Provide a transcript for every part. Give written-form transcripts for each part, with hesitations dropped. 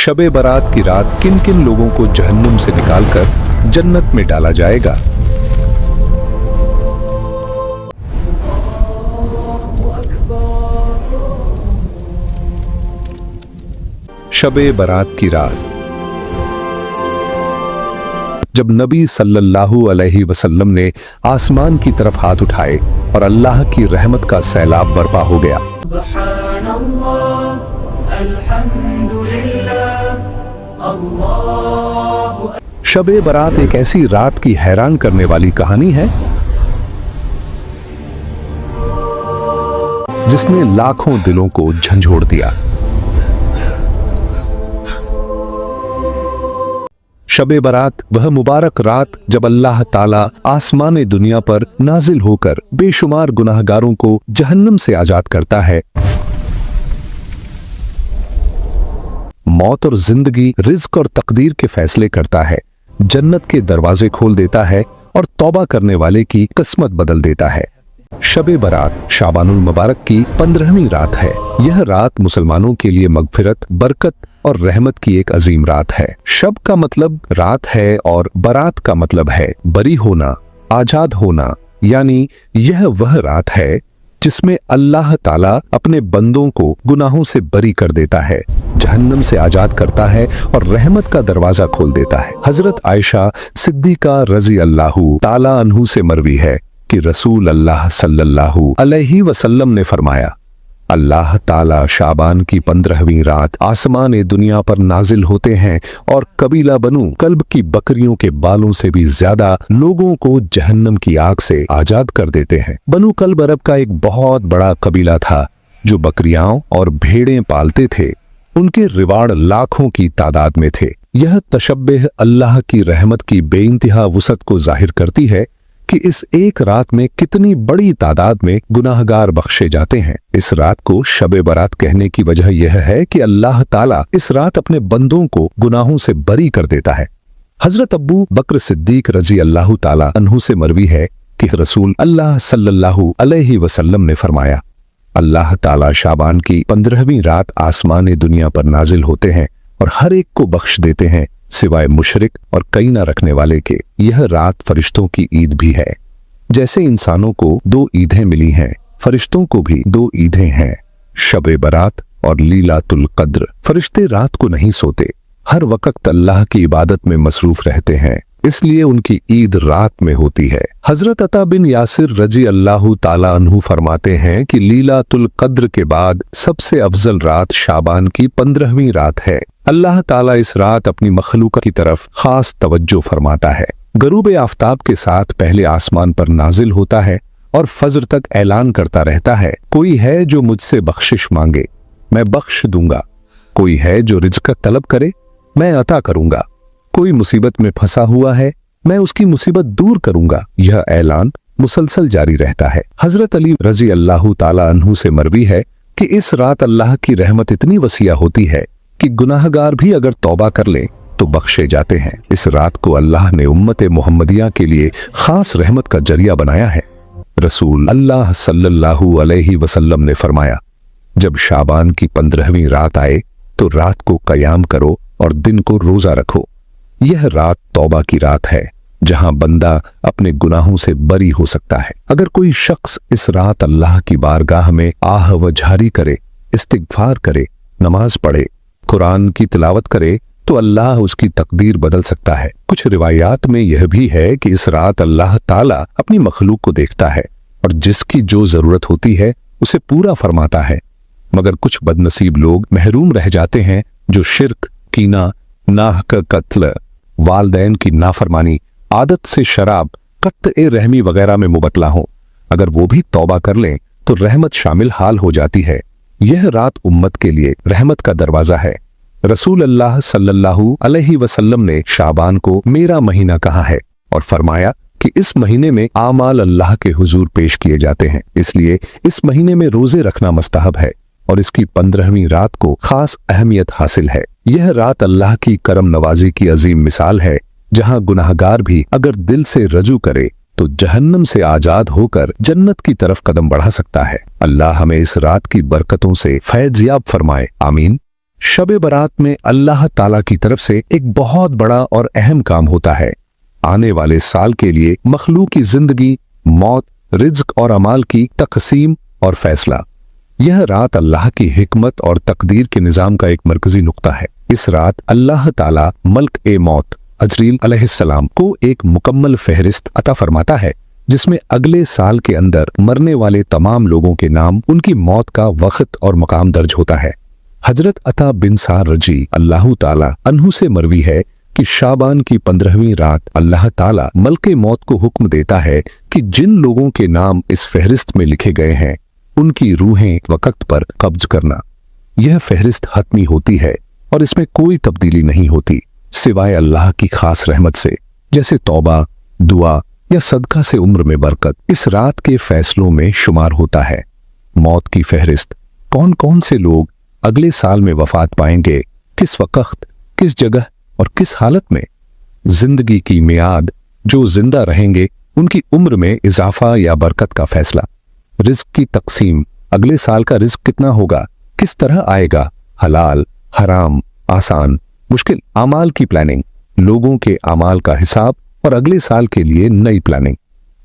शबे बारात की रात किन किन लोगों को जहन्नुम से निकालकर जन्नत में डाला जाएगा। शबे बारात की रात जब नबी सल्लल्लाहु अलैहि वसल्लम ने आसमान की तरफ हाथ उठाए और अल्लाह की रहमत का सैलाब बर्पा हो गया। शबे बारात एक ऐसी रात की हैरान करने वाली कहानी है जिसने लाखों दिलों को झंझोड़ दिया। शबे बारात वह मुबारक रात जब अल्लाह ताला आसमान दुनिया पर नाजिल होकर बेशुमार गुनाहगारों को जहन्नम से आजाद करता है। मौत और जिंदगी, रिज़्क और तकदीर के फैसले करता है, जन्नत के दरवाजे खोल देता है और तौबा करने वाले की किस्मत बदल देता है। शबे बारात शाबानुल मुबारक की 15वीं रात है। यह रात मुसलमानों के लिए मगफिरत, बरकत और रहमत की एक अजीम रात है। शब का मतलब रात है और बारात का मतलब है बरी होना, आजाद होना, यानी यह वह रात है जिसमें अल्लाह ताला अपने बंदों को गुनाहों से बरी कर देता है, जहन्नम से आजाद करता है और रहमत का दरवाजा खोल देता है। हजरत आयशा सिद्दीका रजी अल्लाहु ताला अन्हु से मरवी है कि रसूल अल्लाह सल्लल्लाहु अलैहि वसल्लम ने फरमाया, अल्लाह ताला शाबान की 15वीं रात आसमान दुनिया पर नाजिल होते हैं और कबीला बनु कल्ब की बकरियों के बालों से भी ज्यादा लोगों को जहन्नम की आग से आजाद कर देते हैं। बनु कल्ब अरब का एक बहुत बड़ा कबीला था जो बकरियां और भेड़ें पालते थे। उनके रिवाड़ लाखों की तादाद में थे। यह तशब्बेह अल्लाह की रहमत की बेइंतहा वुसअत को जाहिर करती है कि इस एक रात में कितनी बड़ी तादाद में गुनाहगार बख्शे जाते हैं। इस रात को शबे बारात कहने की वजह यह है कि अल्लाह ताला इस रात अपने बंदों को गुनाहों से बरी कर देता है। हजरत अब्बू बकर सिद्दीक रजी अल्लाह ताला अन्हु से मरवी है कि रसूल अल्लाह सल्लल्लाहु अलैहि वसल्लम ने फरमाया, अल्लाह ताला शाबान की 15वीं रात आसमान दुनिया पर नाजिल होते हैं और हर एक को बख्श देते हैं सिवाय मुशरिक और कई न रखने वाले के। यह रात फरिश्तों की ईद भी है। जैसे इंसानों को 2 ईदें मिली हैं, फरिश्तों को भी 2 ईदें हैं, शबे बारात और लीलातुल कद्र। फरिश्ते रात को नहीं सोते, हर वक्त अल्लाह की इबादत में मसरूफ रहते हैं, इसलिए उनकी ईद रात में होती है। हजरत अता बिन यासिर रजी अल्लाह ताला अन्हु फरमाते हैं कि लीलातुल कद्र के बाद सबसे अफजल रात शाबान की 15वीं रात है। अल्लाह ताला इस रात अपनी मखलूक की तरफ खास तवज्जो फरमाता है। गरूब आफताब के साथ पहले आसमान पर नाजिल होता है और फजर तक ऐलान करता रहता है, कोई है जो मुझसे बख्शिश मांगे, मैं बख्श दूंगा। कोई है जो रिज़्क तलब करे, मैं अता करूंगा। कोई मुसीबत में फंसा हुआ है, मैं उसकी मुसीबत दूर करूंगा। यह ऐलान मुसलसल जारी रहता है। हजरत अली रजी अल्लाह ताला अन्हु से मरवी है कि इस रात अल्लाह की रहमत इतनी वसीया होती है कि गुनाहगार भी अगर तौबा कर ले तो बख्शे जाते हैं। इस रात को अल्लाह ने उम्मत मुहम्मदिया के लिए खास रहमत का जरिया बनाया है। रसूल अल्लाह सल्लल्लाहु अलैहि वसल्लम ने फरमाया, जब शाबान की 15वीं रात आए तो रात को कयाम करो और दिन को रोजा रखो। यह रात तौबा की रात है जहां बंदा अपने गुनाहों से बरी हो सकता है। अगर कोई शख्स इस रात अल्लाह की बारगाह में आह व झारी करे, इस्तिगफार करे, नमाज पढ़े, कुरान की तिलावत करे तो अल्लाह उसकी तकदीर बदल सकता है। कुछ रिवायात में यह भी है कि इस रात अल्लाह ताला अपनी मखलूक को देखता है और जिसकी जो जरूरत होती है उसे पूरा फरमाता है। मगर कुछ बदनसीब लोग महरूम रह जाते हैं जो शिर्क, कीना, नाहक कत्ल, वालदैन की नाफरमानी, आदत से शराब, कत्ते रहमी वगैरह में मुबतला हों। अगर वो भी तौबा कर लें तो रहमत शामिल हाल हो जाती है। यह रात उम्मत के लिए रहमत का दरवाजा है। रसूल अल्लाह सल्लल्लाहु अलैहि वसल्लम ने शाबान को मेरा महीना कहा है और फरमाया कि इस महीने में आमाल अल्लाह के हुजूर पेश किए जाते हैं, इसलिए इस महीने में रोजे रखना मुस्तहब है और इसकी 15वीं रात को खास अहमियत हासिल है। यह रात अल्लाह की करम नवाजी की अजीम मिसाल है, जहां गुनाहगार भी अगर दिल से रजू करे तो जहन्नम से आजाद होकर जन्नत की तरफ कदम बढ़ा सकता है। अल्लाह हमें इस रात की बरकतों से फैज़याब फरमाए, आमीन। शब बरात में अल्लाह ताला की तरफ से एक बहुत बड़ा और अहम काम होता है। आने वाले साल के लिए मखलूक की जिंदगी, मौत, रिज्क और अमाल की तकसीम और फैसला। यह रात अल्लाह की हिकमत और तकदीर के निजाम का एक मरकजी नुक्ता है। इस रात अल्लाह ताला मल्क ए मौत अजरील अलैहिस्सलाम को एक मुकम्मल फहरिस्त अता फरमाता है, जिसमें अगले साल के अंदर मरने वाले तमाम लोगों के नाम, उनकी मौत का वक्त और मकाम दर्ज होता है। हजरत अता बिन सार रजी अल्लाह ताला अन्हु से मरवी है कि शाबान की 15वीं रात अल्लाह ताला मल्क ए मौत को हुक्म देता है कि जिन लोगों के नाम इस फहरिस्त में लिखे गए हैं उनकी रूहें वक्त पर कब्ज करना। यह फहरिस्त हतमी होती है और इसमें कोई तब्दीली नहीं होती सिवाय अल्लाह की खास रहमत से, जैसे तौबा, दुआ या सदका से उम्र में बरकत इस रात के फैसलों में शुमार होता है। मौत की फहरिस्त, कौन कौन से लोग अगले साल में वफात पाएंगे, किस वक्त, किस जगह और किस हालत में। जिंदगी की मियाद, जो जिंदा रहेंगे उनकी उम्र में इजाफा या बरकत का फैसला। रिज्क की तकसीम, अगले साल का रिज्क कितना होगा, किस तरह आएगा, हलाल, हराम, आसान, मुश्किल। आमाल की प्लानिंग, लोगों के आमाल का हिसाब और अगले साल के लिए नई प्लानिंग।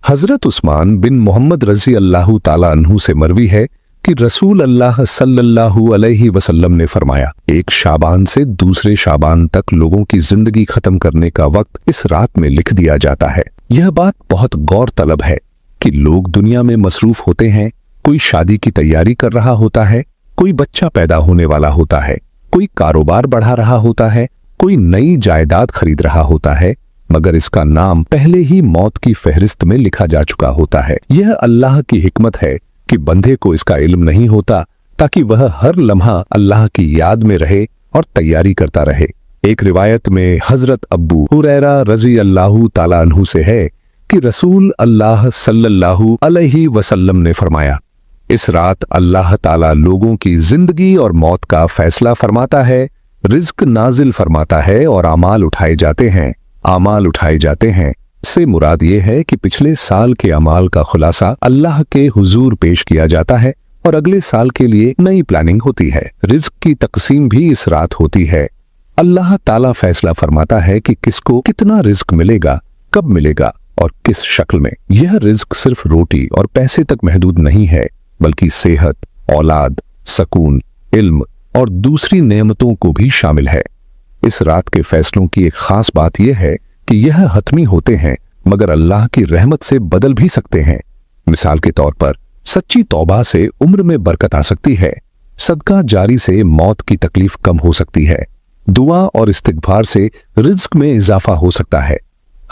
हजरत उस्मान बिन मोहम्मद रजी अल्लाह ताला अन्हु से मरवी है कि रसूल अल्लाह सल्लल्लाहु अलैहि वसल्लम ने फरमाया, एक शाबान से दूसरे शाबान तक लोगों की जिंदगी खत्म करने का वक्त इस रात में लिख दिया जाता है। यह बात बहुत गौर तलब है कि लोग दुनिया में मसरूफ होते हैं। कोई शादी की तैयारी कर रहा होता है, कोई बच्चा पैदा होने वाला होता है, कोई कारोबार बढ़ा रहा होता है, कोई नई जायदाद खरीद रहा होता है, मगर इसका नाम पहले ही मौत की फहरिस्त में लिखा जा चुका होता है। यह अल्लाह की हिकमत है कि बंदे को इसका इल्म नहीं होता, ताकि वह हर लम्हा अल्लाह की याद में रहे और तैयारी करता रहे। एक रिवायत में हजरत अब्बू हुरैरा रजी अल्लाह ताला अन्हु से है कि रसूल अल्लाह सल्लल्लाहु अलैहि वसल्लम ने फरमाया, इस रात अल्लाह ताला लोगों की जिंदगी और मौत का फैसला फरमाता है, रिज्क नाजिल फरमाता है और आमाल उठाए जाते हैं। आमाल उठाए जाते हैं से मुराद ये है कि पिछले साल के अमाल का खुलासा अल्लाह के हुजूर पेश किया जाता है और अगले साल के लिए नई प्लानिंग होती है। रिज्क की तकसीम भी इस रात होती है। अल्लाह ताला फैसला फरमाता है कि किसको कितना रिज्क मिलेगा, कब मिलेगा और किस शक्ल में। यह रिज्क सिर्फ रोटी और पैसे तक महदूद नहीं है, बल्कि सेहत, औलाद, सकून, इल्म और दूसरी नेमतों को भी शामिल है। इस रात के फैसलों की एक खास बात यह है कि यह हतमी होते हैं, मगर अल्लाह की रहमत से बदल भी सकते हैं। मिसाल के तौर पर सच्ची तौबा से उम्र में बरकत आ सकती है, सदका जारी से मौत की तकलीफ कम हो सकती है, दुआ और इस्तिगफार से रिज्क में इजाफा हो सकता है।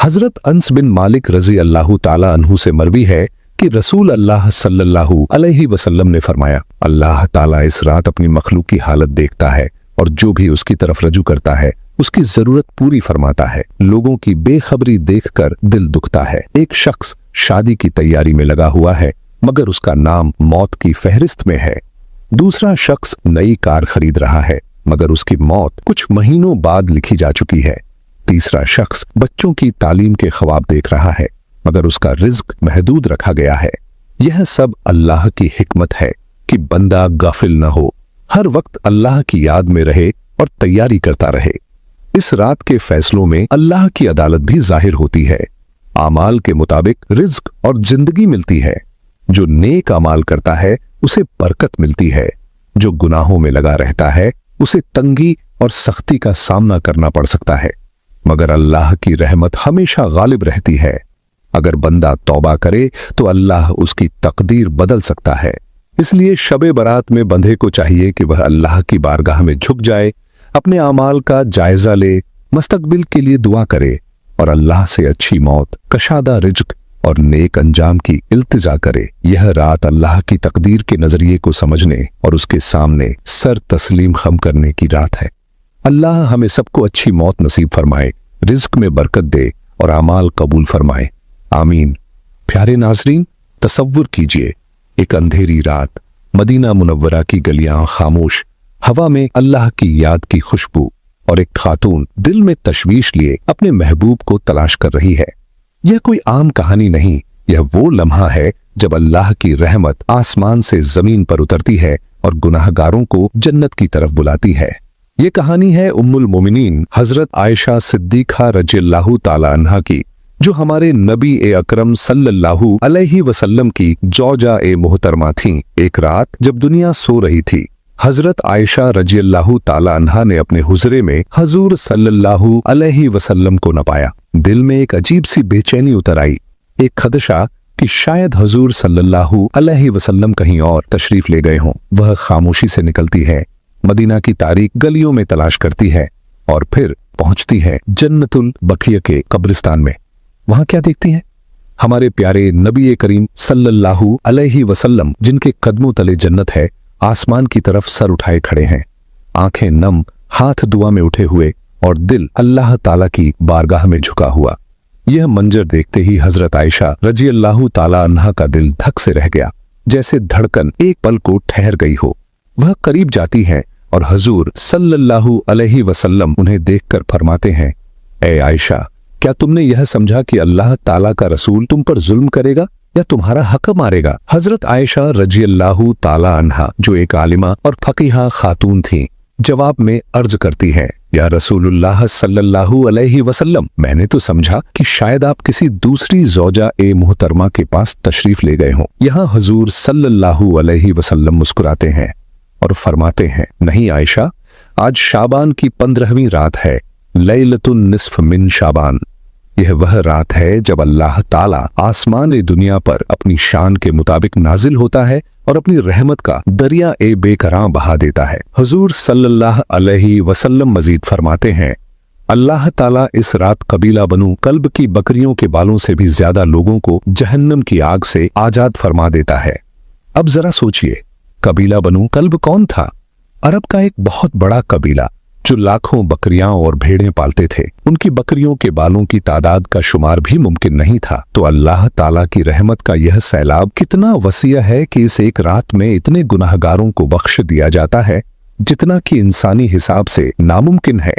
हजरत अंस बिन मालिक रजी अल्लाह ताला अन्हु से मरवी है कि रसूल अल्लाह सल्लल्लाहु अलैहि वसल्लम ने फरमाया, अल्लाह ताला इस रात अपनी मखलूक की हालत देखता है और जो भी उसकी तरफ रजू करता है उसकी जरूरत पूरी फरमाता है। लोगों की बेखबरी देखकर दिल दुखता है। एक शख्स शादी की तैयारी में लगा हुआ है, मगर उसका नाम मौत की फहरिस्त में है। दूसरा शख्स नई कार खरीद रहा है, मगर उसकी मौत कुछ महीनों बाद लिखी जा चुकी है। तीसरा शख्स बच्चों की तालीम के ख्वाब देख रहा है, मगर उसका रिज्क महदूद रखा गया है। यह सब अल्लाह की हिकमत है कि बंदा गाफिल न हो, हर वक्त अल्लाह की याद में रहे और तैयारी करता रहे। इस रात के फैसलों में अल्लाह की अदालत भी जाहिर होती है। आमाल के मुताबिक रिज्क और जिंदगी मिलती है। जो नेक अमाल करता है उसे बरकत मिलती है, जो गुनाहों में लगा रहता है उसे तंगी और सख्ती का सामना करना पड़ सकता है, मगर अल्लाह की रहमत हमेशा गालिब रहती है। अगर बंदा तौबा करे तो अल्लाह उसकी तकदीर बदल सकता है। इसलिए शबे बरात में बंदे को चाहिए कि वह अल्लाह की बारगाह में झुक जाए, अपने आमाल का जायजा ले, मुस्तकबिल के लिए दुआ करे और अल्लाह से अच्छी मौत, कशादा रिज्क और नेक अंजाम की इल्तिजा करे। यह रात अल्लाह की तकदीर के नजरिए को समझने और उसके सामने सर तस्लीम खम करने की रात है। अल्लाह हमें सबको अच्छी मौत नसीब फरमाए, रिज्क में बरकत दे और आमाल कबूल फरमाए, आमीन। प्यारे नाजरीन, तसव्वुर कीजिए एक अंधेरी रात, मदीना मुनव्वरा की गलियां खामोश, हवा में अल्लाह की याद की खुशबू और एक खातून दिल में तशवीश लिए अपने महबूब को तलाश कर रही है। यह कोई आम कहानी नहीं, यह वो लम्हा है जब अल्लाह की रहमत आसमान से जमीन पर उतरती है और गुनाहगारों को जन्नत की तरफ बुलाती है। ये कहानी है उम्मुल मोमिनीन हजरत आयशा सिद्दीक़ा रज़ियल्लाहु ताला अन्हा की, जो हमारे नबी ए अकरम सल्लल्लाहु अलैहि वसल्लम की जौजा ए मोहतरमा थीं। एक रात जब दुनिया सो रही थी, हजरत आयशा रज़ियल्लाहु ताला अन्हा ने अपने हुजरे में हजूर सल्लल्लाहु अलैहि वसल्लम को न पाया। दिल में एक अजीब सी बेचैनी उतर आई, एक खदशा कि शायद हजूर सल्लल्लाहु अलैहि वसल्लम कहीं और तशरीफ ले गए हों। वह खामोशी से निकलती है, मदीना की तारीक गलियों में तलाश करती है और फिर पहुंचती है जन्नतुल बकिया के कब्रिस्तान में। वहां क्या देखती है? हमारे प्यारे नबी करीम सल्लल्लाहु अलैहि वसल्लम, जिनके कदमों तले जन्नत है, आसमान की तरफ सर उठाए खड़े हैं, आंखें नम, हाथ दुआ में उठे हुए और दिल अल्लाह ताला की बारगाह में झुका हुआ। यह मंजर देखते ही हजरत आयशा रज़ियल्लाहु ताला अन्हा का दिल धक से रह गया, जैसे धड़कन एक पल को ठहर गई हो। वह करीब जाती हैं और हजूर सल्लल्लाहु अलैहि वसल्लम उन्हें देखकर फरमाते हैं, ए आयशा, क्या तुमने यह समझा कि अल्लाह ताला का रसूल तुम पर जुल्म करेगा या तुम्हारा हक मारेगा? हजरत आयशा रज़ियल्लाहु ताला अन्हा, जो एक आलिमा और फकीहा खातून थीं, जवाब में अर्ज करती है, या रसूलुल्लाह सल्लल्लाहु अलैहि वसल्लम, मैंने तो समझा कि शायद आप किसी दूसरी ज़ौजा ए मोहतरमा के पास तशरीफ ले गए हों। यहाँ हजूर सल्लल्लाहु अलैहि वसल्लम मुस्कुराते हैं और फरमाते हैं, नहीं आयशा, आज शाबान की 15वीं रात है, लैलतुन निस्फ मिन शाबान। यह वह रात है जब अल्लाह ताला आसमान दुनिया पर अपनी शान के मुताबिक नाजिल होता है और अपनी रहमत का दरिया ए बेकरां बहा देता है। हुजूर सल्लल्लाहु अलैहि वसल्लम मजीद फरमाते हैं, अल्लाह ताला इस रात कबीला बनु कल्ब की बकरियों के बालों से भी ज्यादा लोगों को जहन्नम की आग से आजाद फरमा देता है। अब जरा सोचिए, कबीला बनु कल्ब कौन था? अरब का एक बहुत बड़ा कबीला जो लाखों बकरियां और भेड़ें पालते थे। उनकी बकरियों के बालों की तादाद का शुमार भी मुमकिन नहीं था। तो अल्लाह ताला की रहमत का यह सैलाब कितना वसीय है कि इस एक रात में इतने गुनाहगारों को बख्श दिया जाता है जितना कि इंसानी हिसाब से नामुमकिन है।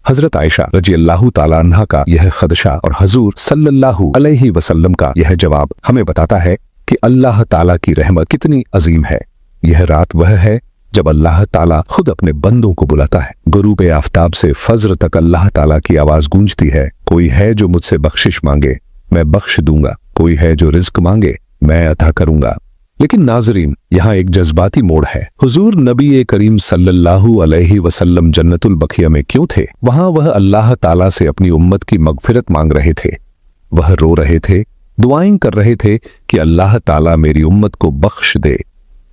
हजरत आयशा रज़ियल्लाहु ताला अन्हा का यह खदशा और हजूर सल्लल्लाहु अलैहि वसल्लम का यह जवाब हमें बताता है कि अल्लाह ताला की रहमत कितनी अजीम है। यह रात वह है जब अल्लाह ताला खुद अपने बंदों को बुलाता है। गुरूब आफताब से फज्र तक अल्लाह ताला की आवाज गूंजती है, कोई है जो मुझसे बख्शिश मांगे, मैं बख्श दूंगा, कोई है जो रिज्क मांगे, मैं अता करूंगा। लेकिन नाजरीन, यहाँ एक जज्बाती मोड़ है। हुजूर नबी करीम सल्लल्लाहु अलैहि वसल्लम जन्नतुल बकिया में क्यों थे? वहां वह अल्लाह ताला से अपनी उम्मत की मगफिरत मांग रहे थे। वह रो रहे थे, दुआएं कर रहे थे कि अल्लाह ताला मेरी उम्मत को बख्श दे।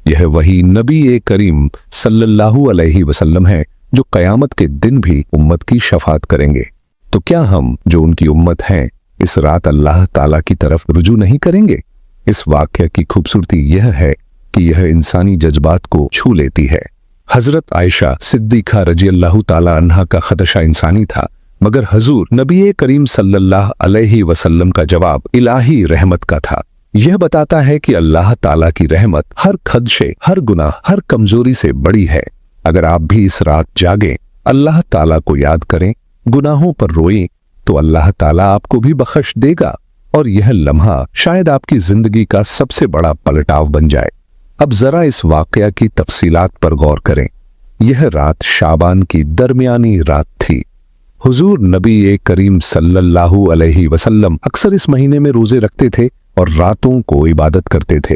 यह वही नबी करीम सल्लल्लाहु अलैहि वसल्लम है जो कयामत के दिन भी उम्मत की शफात करेंगे। तो क्या हम जो उनकी उम्मत हैं इस रात अल्लाह ताला की तरफ रुजू नहीं करेंगे? इस वाक़या की खूबसूरती यह है कि यह इंसानी जज्बात को छू लेती है। हजरत आयशा सिद्दीक़ा रज़ियल्लाहु ताला अन्हा का खदशा इंसानी था, मगर हजूर नबी करीम सल्लल्लाहु अलैहि वसल्लम का जवाब इलाही रहमत का था। यह बताता है कि अल्लाह ताला की रहमत हर खदशे, हर गुनाह, हर कमजोरी से बड़ी है। अगर आप भी इस रात जागें, अल्लाह ताला को याद करें, गुनाहों पर रोएं, तो अल्लाह ताला आपको भी बख्श देगा और यह लम्हा शायद आपकी जिंदगी का सबसे बड़ा पलटाव बन जाए। अब जरा इस वाकया की तफसीलात पर गौर करें। यह रात शाबान की दरमियानी रात थी। हुजूर नबी करीम सल्लल्लाहु अलैहि वसल्लम अक्सर इस महीने में रोजे रखते थे और रातों को इबादत करते थे।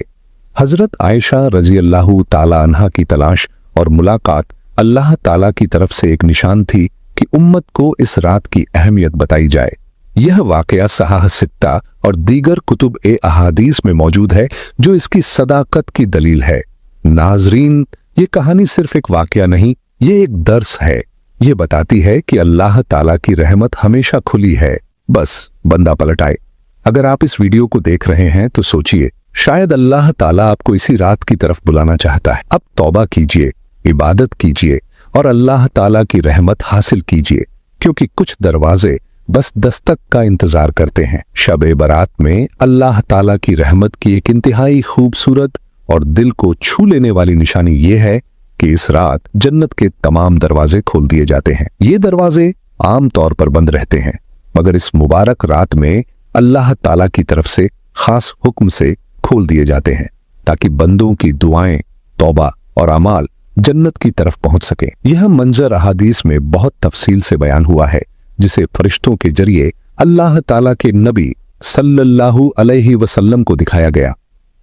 हजरत आयशा रज़ियल्लाहु ताला अन्हा की तलाश और मुलाकात अल्लाह ताला की तरफ से एक निशान थी कि उम्मत को इस रात की अहमियत बताई जाए। यह वाकया सहाह सित्ता और दीगर कुतुब ए अहादीस में मौजूद है जो इसकी सदाकत की दलील है। नाजरीन, ये कहानी सिर्फ एक वाकया नहीं, ये एक दर्स है। ये बताती है कि अल्लाह ताला की रहमत हमेशा खुली है, बस बंदा पलट आए। अगर आप इस वीडियो को देख रहे हैं तो सोचिए, शायद अल्लाह ताला आपको इसी रात की तरफ बुलाना चाहता है। अब तौबा कीजिए, इबादत कीजिए और अल्लाह ताला की रहमत हासिल कीजिए, क्योंकि कुछ दरवाजे बस दस्तक का इंतजार करते हैं। शब-ए बरात में अल्लाह ताला की रहमत की एक इंतहाई खूबसूरत और दिल को छू लेने वाली निशानी ये है कि इस रात जन्नत के तमाम दरवाजे खोल दिए जाते हैं। ये दरवाजे आम तौर पर बंद रहते हैं, मगर इस मुबारक रात में अल्लाह ताला की तरफ से खास हुक्म से खोल दिए जाते हैं ताकि बंदों की दुआएं, तौबा और अमाल जन्नत की तरफ पहुंच सके। यह मंजर अहादीस में बहुत तफसील से बयान हुआ है, जिसे फरिश्तों के जरिए अल्लाह ताला के नबी सल्लल्लाहु अलैहि वसल्लम को दिखाया गया।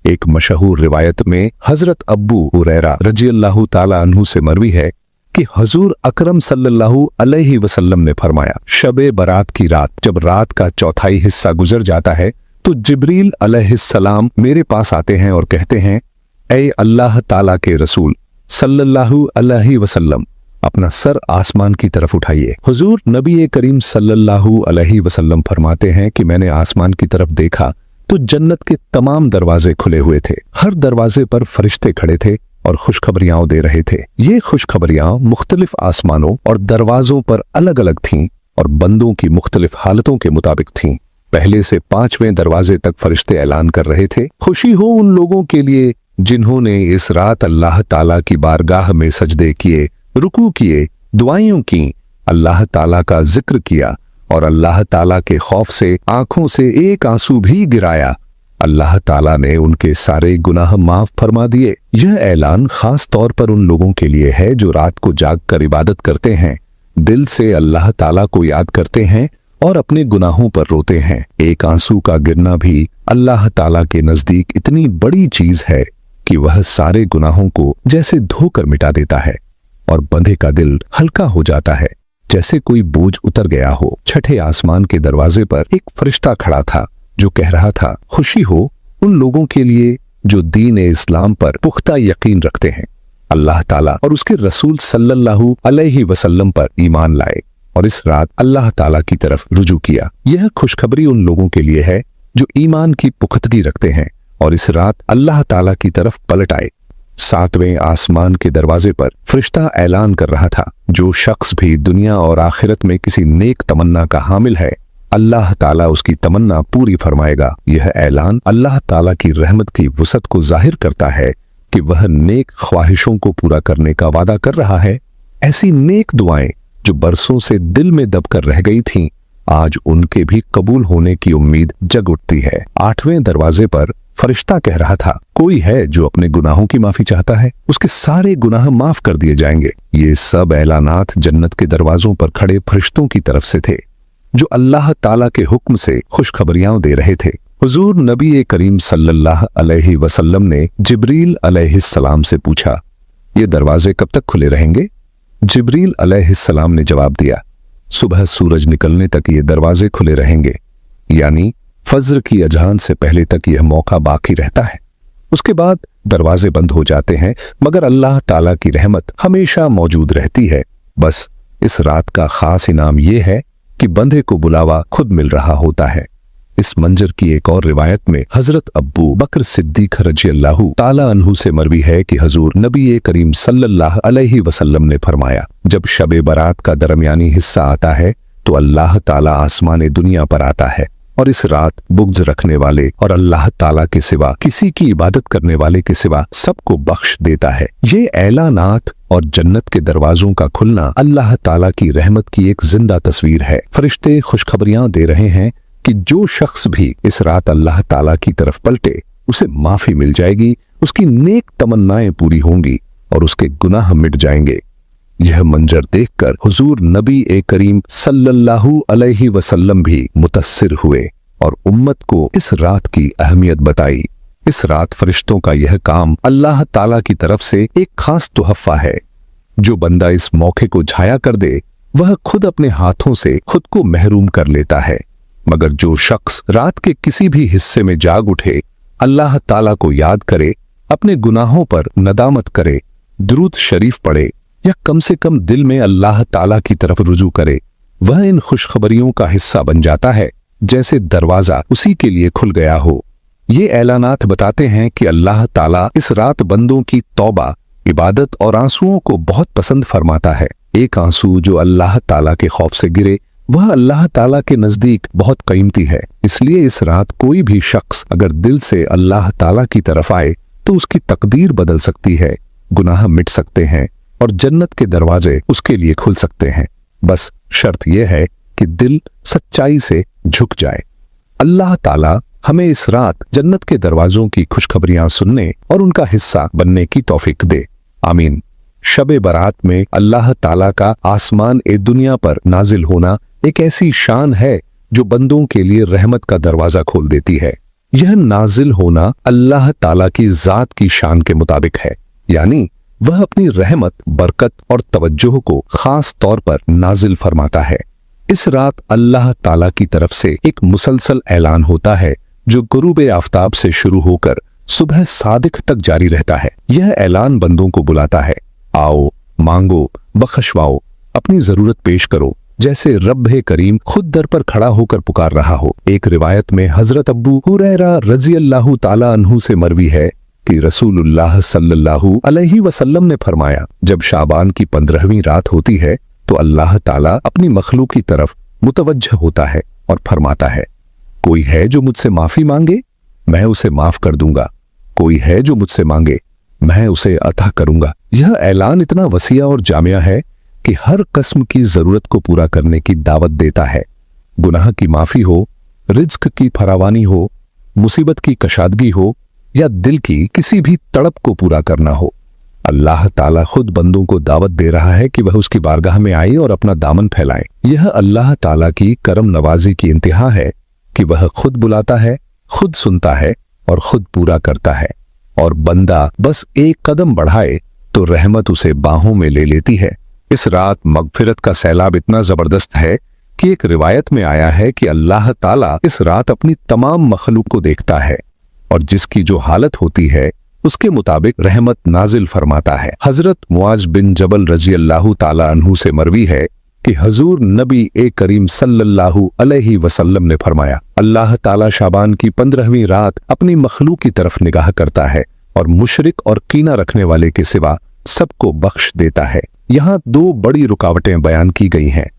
एक मशहूर रिवायत में हजरत अब्बू हुरैरा रज़ियल्लाहु ताला अन्हु से मरवी है कि हुजूर अकरम सल्लल्लाहु अलैहि वसल्लम ने फरमाया, शबे बरात की रात जब रात का चौथाई हिस्सा गुजर जाता है तो जिब्रील अलैहिस्सलाम मेरे पास आते हैं और कहते हैं, ऐ अल्लाह ताला के रसूल सल्लल्लाहु अलैहि वसल्लम, अपना सर आसमान की तरफ उठाइए। हुजूर नबी करीम सल्लल्लाहु अलैहि वसल्लम फरमाते हैं कि मैंने आसमान की तरफ देखा तो जन्नत के तमाम दरवाजे खुले हुए थे। हर दरवाजे पर फरिश्ते खड़े थे और खुशखबरियां दे रहे थे। ये खुशखबरियां मुख्तलिफ आसमानों और दरवाजों पर अलग अलग थीं और बंदों की मुख्तलिफ हालतों के मुताबिक थीं। पहले से 5वें दरवाजे तक फरिश्ते ऐलान कर रहे थे, खुशी हो उन लोगों के लिए जिन्होंने इस रात अल्लाह ताला की बारगाह में सजदे किए, रुकू किए, दुआएं की, अल्लाह ताला का जिक्र किया और अल्लाह ताला के खौफ से आंखों से एक आंसू भी गिराया। अल्लाह ताला ने उनके सारे गुनाह माफ फरमा दिए। यह ऐलान खास तौर पर उन लोगों के लिए है जो रात को जाग कर इबादत करते हैं, दिल से अल्लाह ताला को याद करते हैं और अपने गुनाहों पर रोते हैं। एक आंसू का गिरना भी अल्लाह ताला के नजदीक इतनी बड़ी चीज है कि वह सारे गुनाहों को जैसे धोकर मिटा देता है और बंधे का दिल हल्का हो जाता है, जैसे कोई बोझ उतर गया हो। छठे आसमान के दरवाजे पर एक फरिश्ता खड़ा था जो कह रहा था, खुशी हो उन लोगों के लिए जो दीन इस्लाम पर पुख्ता यकीन रखते हैं, अल्लाह ताला और उसके रसूल सल्लल्लाहु अलैहि वसल्लम पर ईमान लाए और इस रात अल्लाह ताला की तरफ रुजू किया। यह खुशखबरी उन लोगों के लिए है जो ईमान की पुख्तगी रखते हैं और इस रात अल्लाह ताला की तरफ पलट आए। 7वें आसमान के दरवाजे पर फरिश्ता ऐलान कर रहा था, जो शख्स भी दुनिया और आखिरत में किसी नेक तमन्ना का हामिल है, अल्लाह ताला उसकी तमन्ना पूरी फरमाएगा। यह ऐलान अल्लाह ताला की रहमत की वसअत को जाहिर करता है कि वह नेक ख्वाहिशों को पूरा करने का वादा कर रहा है। ऐसी नेक दुआएं जो बरसों से दिल में दबकर रह गई थीं, आज उनके भी कबूल होने की उम्मीद जग उठती है। 8वें दरवाजे पर फरिश्ता कह रहा था, कोई है जो अपने गुनाहों की माफी चाहता है, उसके सारे गुनाह माफ कर दिए जाएंगे। ये सब ऐलानात जन्नत के दरवाजों पर खड़े फरिश्तों की तरफ से थे जो अल्लाह ताला के हुक्म से खुशखबरियां दे रहे थे। हुजूर नबी करीम सल्लल्लाहु अलैहि वसल्लम ने जिब्रील अलैहिस्सलाम से पूछा, ये दरवाजे कब तक खुले रहेंगे? जिब्रील अलैहिस्सलाम ने जवाब दिया, सुबह सूरज निकलने तक ये दरवाजे खुले रहेंगे, यानी फज्र की अजान से पहले तक यह मौका बाकी रहता है। उसके बाद दरवाजे बंद हो जाते हैं, मगर अल्लाह ताला की रहमत हमेशा मौजूद रहती है। बस इस रात का खास इनाम यह है कि बंदे को बुलावा खुद मिल रहा होता है। इस मंजर की एक और रिवायत में हजरत अब्बू बकर सिद्दीक रज़ियल्लाहु ताला अन्हु से मरवी है कि हुजूर नबी करीम सल्लल्लाहु अलैहि वसल्लम ने फरमाया, जब शबे बरात का दरमियानी हिस्सा आता है तो अल्लाह ताला आसमान दुनिया पर आता है और इस रात बुग़्ज़ रखने वाले और अल्लाह ताला के सिवा किसी की इबादत करने वाले के सिवा सबको बख्श देता है। ये ऐलानात और जन्नत के दरवाजों का खुलना अल्लाह ताला की रहमत की एक जिंदा तस्वीर है। फरिश्ते खुशखबरियां दे रहे हैं कि जो शख्स भी इस रात अल्लाह ताला की तरफ पलटे, उसे माफी मिल जाएगी, उसकी नेक तमन्नाएं पूरी होंगी और उसके गुनाह मिट जाएंगे। यह मंजर देखकर हुजूर नबी करीम सल्लल्लाहु अलैहि वसल्लम भी मुतस्सिर हुए और उम्मत को इस रात की अहमियत बताई। इस रात फरिश्तों का यह काम अल्लाह ताला की तरफ से एक खास तोहफा है। जो बंदा इस मौके को झाया कर दे, वह खुद अपने हाथों से खुद को महरूम कर लेता है, मगर जो शख्स रात के किसी भी हिस्से में जाग उठे, अल्लाह ताला को याद करे, अपने गुनाहों पर नदामत करे, दुरूद शरीफ पढ़े या कम से कम दिल में अल्लाह ताला की तरफ रुजू करे, वह इन खुशखबरियों का हिस्सा बन जाता है, जैसे दरवाजा उसी के लिए खुल गया हो। ये ऐलानात बताते हैं कि अल्लाह ताला इस रात बंदों की तौबा, इबादत और आंसुओं को बहुत पसंद फरमाता है। एक आंसू जो अल्लाह ताला के खौफ से गिरे, वह अल्लाह ताला के नजदीक बहुत कीमती है। इसलिए इस रात कोई भी शख्स अगर दिल से अल्लाह ताला की तरफ आए तो उसकी तकदीर बदल सकती है, गुनाह मिट सकते हैं और जन्नत के दरवाजे उसके लिए खुल सकते हैं। बस शर्त यह है कि दिल सच्चाई से झुक जाए। अल्लाह ताला हमें इस रात जन्नत के दरवाजों की खुशखबरियां सुनने और उनका हिस्सा बनने की तौफीक दे। आमीन। शब बरात में अल्लाह ताला का आसमान ए दुनिया पर नाजिल होना एक ऐसी शान है जो बंदों के लिए रहमत का दरवाजा खोल देती है। यह नाजिल होना अल्लाह ताला की जात की शान के मुताबिक है, यानी वह अपनी रहमत, बरकत और तवज्जो को खास तौर पर नाजिल फरमाता है। इस रात अल्लाह ताला की तरफ से एक मुसलसल ऐलान होता है जो गुरूब आफताब से शुरू होकर सुबह सादिक तक जारी रहता है। यह ऐलान बंदों को बुलाता है, आओ, मांगो, बख्शवाओ, अपनी जरूरत पेश करो, जैसे रब्बे करीम खुद दर पर खड़ा होकर पुकार रहा हो। एक रिवायत में हजरत अब्बू हुरैरा रजी अल्लाह ताला अन्हु से मरवी है कि रसूलुल्लाह सल्लल्लाहु अलैहि वसल्लम ने फरमाया, जब शाबान की 15वीं रात होती है तो अल्लाह ताला अपनी मखलूक की तरफ मुतवज्जह होता है और फरमाता है, कोई है जो मुझसे माफी मांगे, मैं उसे माफ कर दूंगा। कोई है जो मुझसे मांगे, मैं उसे अता करूंगा। यह ऐलान इतना वसीया और जामिया है कि हर किस्म की जरूरत को पूरा करने की दावत देता है। गुनाह की माफी हो, रिज्क की फरावानी हो, मुसीबत की कशादगी हो या दिल की किसी भी तड़प को पूरा करना हो, अल्लाह ताला खुद बंदों को दावत दे रहा है कि वह उसकी बारगाह में आए और अपना दामन फैलाए। यह अल्लाह ताला की करम नवाजी की इंतहा है कि वह खुद बुलाता है, खुद सुनता है और खुद पूरा करता है, और बंदा बस एक कदम बढ़ाए तो रहमत उसे बाहों में ले लेती है। इस रात मगफिरत का सैलाब इतना जबरदस्त है कि एक रिवायत में आया है कि अल्लाह ताला इस रात अपनी तमाम मखलूक को देखता है और जिसकी जो हालत होती है उसके मुताबिक रहमत नाजिल फरमाता है। हजरत मुआज बिन जबल रजी अल्लाह ताला अन्हु से मरवी है कि हजूर नबी ए करीम सल्लल्लाहु अलैहि वसल्लम ने फरमाया, अल्लाह ताला शाबान की 15वीं रात अपनी मखलूक की तरफ निगाह करता है और मुशरिक और कीना रखने वाले के सिवा सबको बख्श देता है। यहाँ 2 बड़ी रुकावटें बयान की गई हैं।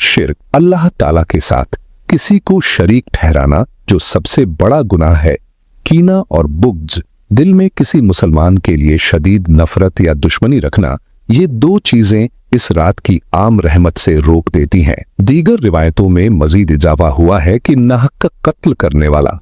शिर्क, अल्लाह ताला के साथ किसी को शरीक ठहराना जो सबसे बड़ा गुनाह है। कीना और बुग़्ज़, दिल में किसी मुसलमान के लिए शदीद नफरत या दुश्मनी रखना, ये 2 चीजें इस रात की आम रहमत से रोक देती हैं। दीगर रिवायतों में मजीद इजाफा हुआ है कि नाहक कत्ल करने वाला,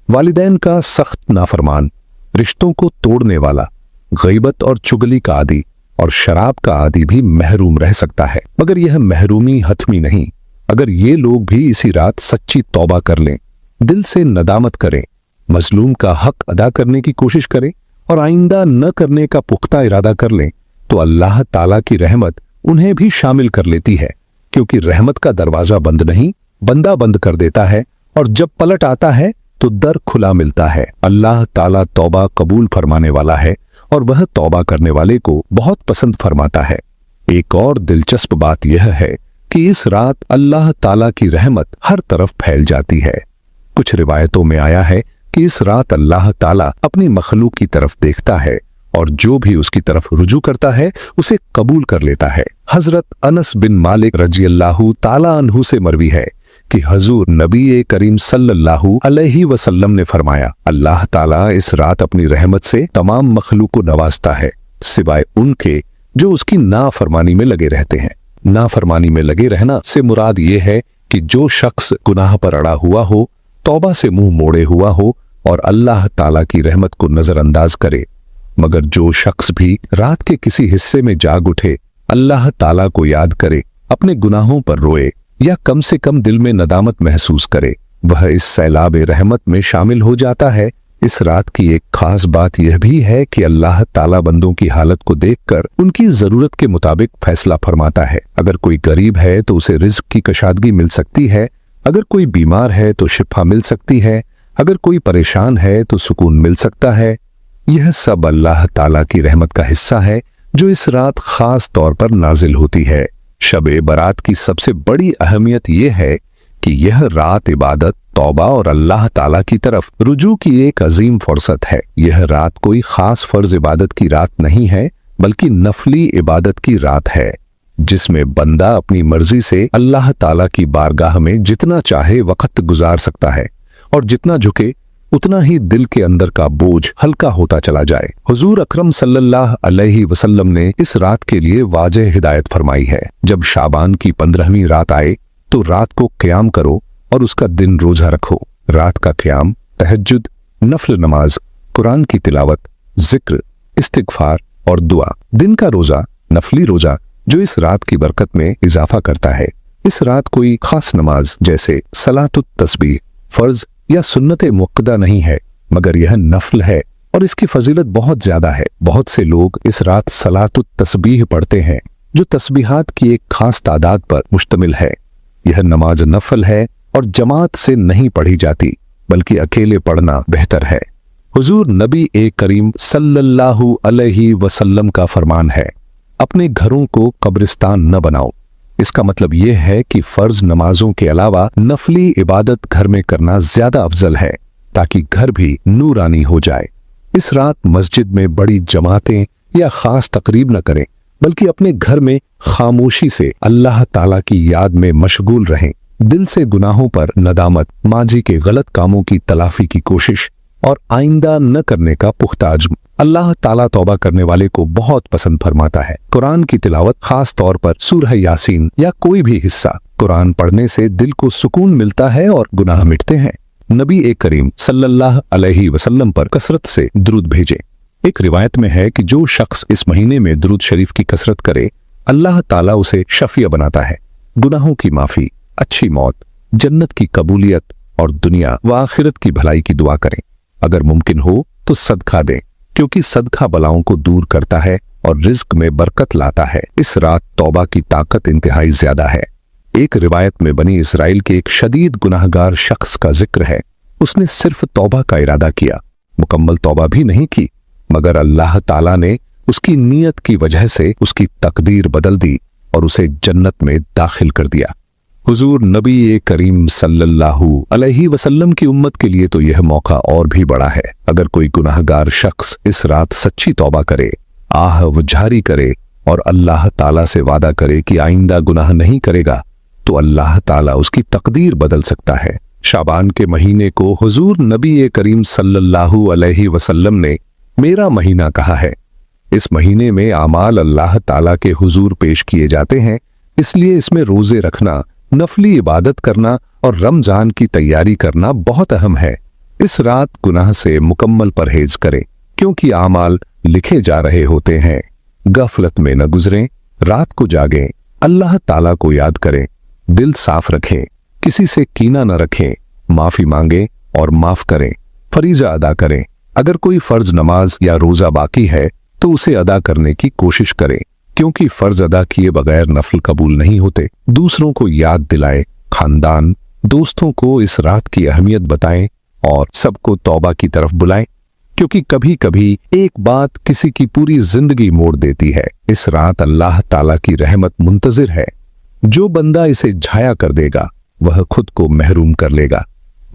वालिदैन का सख्त नाफरमान, रिश्तों को तोड़ने वाला, गईबत और चुगली का आदी और शराब का आदी भी महरूम रह सकता है। मगर यह महरूमी हतमी नहीं। अगर ये लोग भी इसी रात सच्ची तौबा कर लें, दिल से नदामत करें, मजलूम का हक अदा करने की कोशिश करें और आइंदा न करने का पुख्ता इरादा कर लें, तो अल्लाह ताला की रहमत उन्हें भी शामिल कर लेती है, क्योंकि रहमत का दरवाजा बंद नहीं, बंदा बंद कर देता है, और जब पलट आता है तो दर खुला मिलता है। अल्लाह ताला तौबा कबूल फरमाने वाला है और वह तौबा करने वाले को बहुत पसंद फरमाता है। एक और दिलचस्प बात यह है कि इस रात अल्लाह ताला की रहमत हर तरफ फैल जाती है। कुछ रिवायतों में आया है कि इस रात अल्लाह ताला अपनी मखलूक की तरफ देखता है और जो भी उसकी तरफ रुजू करता है उसे कबूल कर लेता है। हजरत अनस बिन मालिक रजी अल्लाह ताला अन्हु से मरवी है कि हजूर नबी करीम सल्लल्लाहु अलैहि वसल्लम ने फरमाया, अल्लाह ताला इस रात अपनी रहमत से तमाम मखलूक को नवाजता है, सिवाय उनके जो उसकी नाफरमानी में लगे रहते हैं। नाफरमानी में लगे रहना से मुराद ये है कि जो शख्स गुनाह पर अड़ा हुआ हो, तौबा से मुंह मोड़े हुआ हो और अल्लाह ताला की रहमत को नजरअंदाज करे। मगर जो शख्स भी रात के किसी हिस्से में जाग उठे, अल्लाह ताला को याद करे, अपने गुनाहों पर रोए या कम से कम दिल में नदामत महसूस करे, वह इस सैलाब रहमत में शामिल हो जाता है। इस रात की एक खास बात यह भी है कि अल्लाह ताला बंदों की हालत को देखकर उनकी जरूरत के मुताबिक फैसला फरमाता है। अगर कोई गरीब है तो उसे रिज्क की कशादगी मिल सकती है, अगर कोई बीमार है तो शिफा मिल सकती है, अगर कोई परेशान है तो सुकून मिल सकता है। यह सब अल्लाह ताला की रहमत का हिस्सा है जो इस रात खास तौर पर नाजिल होती है। शब-ए बरात की सबसे बड़ी अहमियत यह है कि यह रात इबादत, तौबा और अल्लाह ताला की तरफ रुजू की एक अजीम फुर्सत है। यह रात कोई खास फर्ज इबादत की रात नहीं है, बल्कि नफली इबादत की रात है, जिसमें बंदा अपनी मर्जी से अल्लाह ताला की बारगाह में जितना चाहे वक्त गुजार सकता है और जितना झुके उतना ही दिल के अंदर का बोझ हल्का होता चला जाए। हुजूर अकरम सल्लल्लाहु अलैहि वसल्लम ने इस रात के लिए वाज़ेह हिदायत फरमाई है। जब शाबान की 15वीं रात आए तो रात को क़याम करो और उसका दिन रोजा रखो। रात का क़याम, तहज्जुद, नफल नमाज, कुरान की तिलावत, जिक्र, इस्तिग़फ़ार और दुआ। दिन का रोजा नफली रोजा जो इस रात की बरकत में इजाफा करता है। इस रात कोई खास नमाज जैसे सलातुत तस्बीह फर्ज या सुन्नत मुक्कदा नहीं है, मगर यह नफल है और इसकी फजीलत बहुत ज्यादा है। बहुत से लोग इस रात सलातुत तस्बीह पढ़ते हैं जो तस्बीहात की एक खास तादाद पर मुश्तमिल है। यह नमाज नफल है और जमात से नहीं पढ़ी जाती, बल्कि अकेले पढ़ना बेहतर है। हुजूर नबी करीम सल्लल्लाहु अलैहि वसल्लम का फरमान है, अपने घरों को कब्रिस्तान न बनाओ। इसका मतलब यह है कि फर्ज नमाजों के अलावा नफली इबादत घर में करना ज्यादा अफजल है, ताकि घर भी नूरानी हो जाए। इस रात मस्जिद में बड़ी जमातें या खास तकरीब न करें, बल्कि अपने घर में खामोशी से अल्लाह ताला की याद में मशगूल रहें। दिल से गुनाहों पर नदामत, माजी के गलत कामों की तलाफी की कोशिश और आइंदा न करने का पुख्ता अज़्म अल्लाह ताला तौबा करने वाले को बहुत पसंद फरमाता है। कुरान की तिलावत, खास तौर पर सूरह यासीन या कोई भी हिस्सा, कुरान पढ़ने से दिल को सुकून मिलता है और गुनाह मिटते हैं। नबी करीम सल्लल्लाहु अलैहि वसल्लम पर कसरत से दुरूद भेजें। एक रिवायत में है कि जो शख्स इस महीने में दुरूद शरीफ की कसरत करे, अल्लाह ताला उसे शफिया बनाता है। गुनाहों की माफी, अच्छी मौत, जन्नत की कबूलियत और दुनिया व आखिरत की भलाई की दुआ करें। अगर मुमकिन हो तो सदका दें, क्योंकि सदका बलाओं को दूर करता है और रिज्क में बरकत लाता है। इस रात तौबा की ताकत इंतहाई ज्यादा है। एक रिवायत में बनी इसराइल के एक शदीद गुनाहगार शख्स का जिक्र है। उसने सिर्फ तौबा का इरादा किया, मुकम्मल तौबा भी नहीं की, मगर अल्लाह ताला ने उसकी नीयत की वजह से उसकी तकदीर बदल दी और उसे जन्नत में दाखिल कर दिया। हुजूर नबी करीम सल्लल्लाहु अलैहि वसल्लम की उम्मत के लिए तो यह मौका और भी बड़ा है। अगर कोई गुनाहगार शख्स इस रात सच्ची तौबा करे, आह वजारी करे और अल्लाह ताला से वादा करे कि आइंदा गुनाह नहीं करेगा, तो अल्लाह ताला उसकी तकदीर बदल सकता है। शाबान के महीने को हुजूर नबी करीम सल्लल्लाहु अलैहि वसल्लम ने मेरा महीना कहा है। इस महीने में आमाल अल्लाह ताला के हुजूर पेश किए जाते हैं, इसलिए इसमें रोजे रखना, नफली इबादत करना और रमजान की तैयारी करना बहुत अहम है। इस रात गुनाह से मुकम्मल परहेज करें, क्योंकि आमाल लिखे जा रहे होते हैं। गफलत में न गुजरें, रात को जागें, अल्लाह ताला को याद करें, दिल साफ रखें, किसी से कीना न रखें, माफी मांगें और माफ करें, फरीजा अदा करें। अगर कोई फर्ज नमाज या रोजा बाकी है तो उसे अदा करने की कोशिश करें, क्योंकि फर्ज अदा किए बगैर नफल कबूल नहीं होते। दूसरों को याद दिलाएं, खानदान, दोस्तों को इस रात की अहमियत बताएं और सबको तौबा की तरफ बुलाएं, क्योंकि कभी कभी एक बात किसी की पूरी जिंदगी मोड़ देती है। इस रात अल्लाह ताला की रहमत मुंतजिर है। जो बंदा इसे झाया कर देगा वह खुद को महरूम कर लेगा,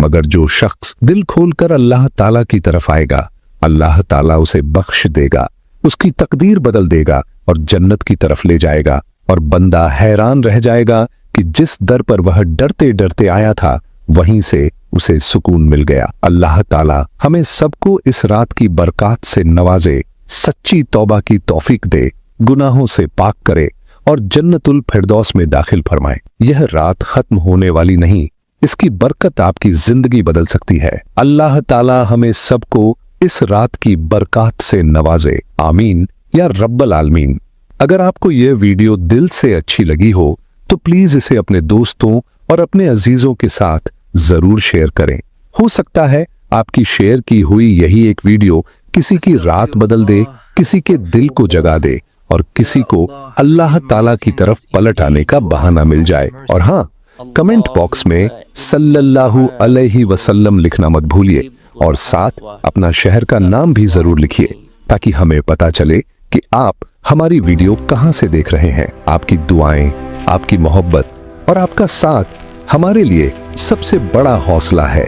मगर जो शख्स दिल खोलकर अल्लाह ताला की तरफ आएगा, अल्लाह ताला उसे बख्श देगा, उसकी तकदीर बदल देगा और जन्नत की तरफ ले जाएगा। और बंदा हैरान रह जाएगा कि जिस दर पर वह डरते डरते आया था, वहीं से उसे सुकून मिल गया। अल्लाह ताला हमें सबको इस रात की बरकत से नवाजे, सच्ची तौबा की तौफीक दे, गुनाहों से पाक करे और जन्नतुल फिरदौस में दाखिल फरमाए। यह रात खत्म होने वाली नहीं, इसकी बरकत आपकी जिंदगी बदल सकती है। अल्लाह ताला हमें सबको इस रात की बरकत से नवाजे, आमीन या रब्बल आलमीन। अगर आपको यह वीडियो दिल से अच्छी लगी हो तो प्लीज इसे अपने दोस्तों और अपने अजीजों के साथ जरूर शेयर करें। हो सकता है आपकी शेयर की हुई यही एक वीडियो किसी की रात बदल दे, किसी के दिल को जगा दे और किसी को अल्लाह ताला की तरफ पलट आने का बहाना मिल जाए। और हाँ, कमेंट बॉक्स में सल्लल्लाहु अलैहि वसल्लम लिखना मत भूलिए और साथ अपना शहर का नाम भी जरूर लिखिए, ताकि हमें पता चले कि आप हमारी वीडियो कहां से देख रहे हैं। आपकी दुआएं, आपकी मोहब्बत और आपका साथ हमारे लिए सबसे बड़ा हौसला है।